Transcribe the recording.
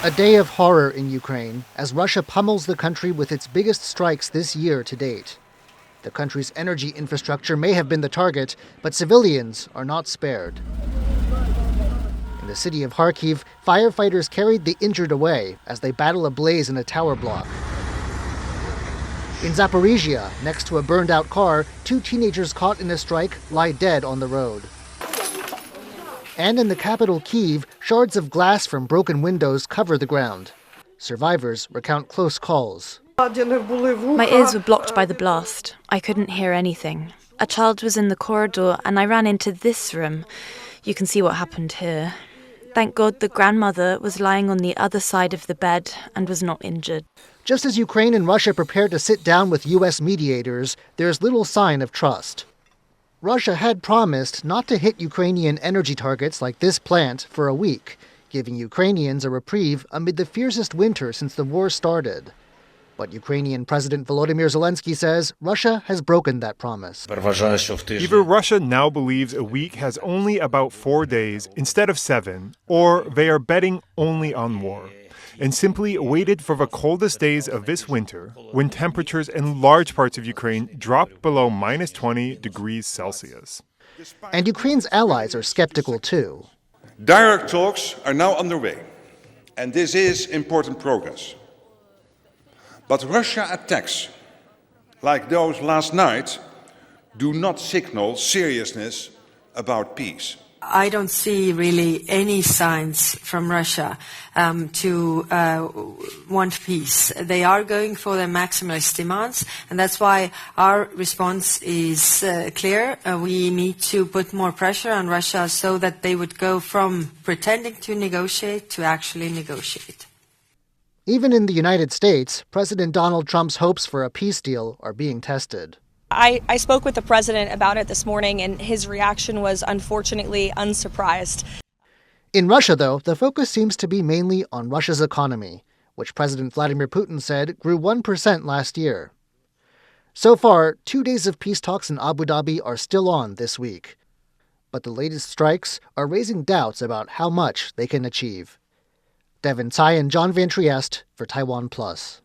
A day of horror in Ukraine as Russia pummels the country with its biggest strikes this year to date. The country's energy infrastructure may have been the target, but civilians are not spared. In the city of Kharkiv, firefighters carried the injured away as they battle a blaze in a tower block. In Zaporizhia, next to a burned-out car, 2 teenagers caught in a strike lie dead on the road. And in the capital, Kyiv, shards of glass from broken windows cover the ground. Survivors recount close calls. My ears were blocked by the blast. I couldn't hear anything. A child was in the corridor and I ran into this room. You can see what happened here. Thank God the grandmother was lying on the other side of the bed and was not injured. Just as Ukraine and Russia prepare to sit down with U.S. mediators, there's little sign of trust. Russia had promised not to hit Ukrainian energy targets like this plant for a week, giving Ukrainians a reprieve amid the fiercest winter since the war started. But Ukrainian President Volodymyr Zelensky says Russia has broken that promise. Either Russia now believes a week has only about 4 days instead of 7, or they are betting only on war, and simply waited for the coldest days of this winter, when temperatures in large parts of Ukraine dropped below minus 20 degrees Celsius. And Ukraine's allies are skeptical too. Direct talks are now underway, and this is important progress. But Russia attacks, like those last night, do not signal seriousness about peace. I don't see really any signs from Russia to want peace. They are going for their maximalist demands, and that's why our response is clear. We need to put more pressure on Russia so that they would go from pretending to negotiate to actually negotiate. Even in the United States, President Donald Trump's hopes for a peace deal are being tested. I spoke with the president about it this morning, and his reaction was unfortunately unsurprised. In Russia, though, the focus seems to be mainly on Russia's economy, which President Vladimir Putin said grew 1% last year. So far, 2 days of peace talks in Abu Dhabi are still on this week. But the latest strikes are raising doubts about how much they can achieve. Devin, Tsai, and Van Trieste for TaiwanPlus.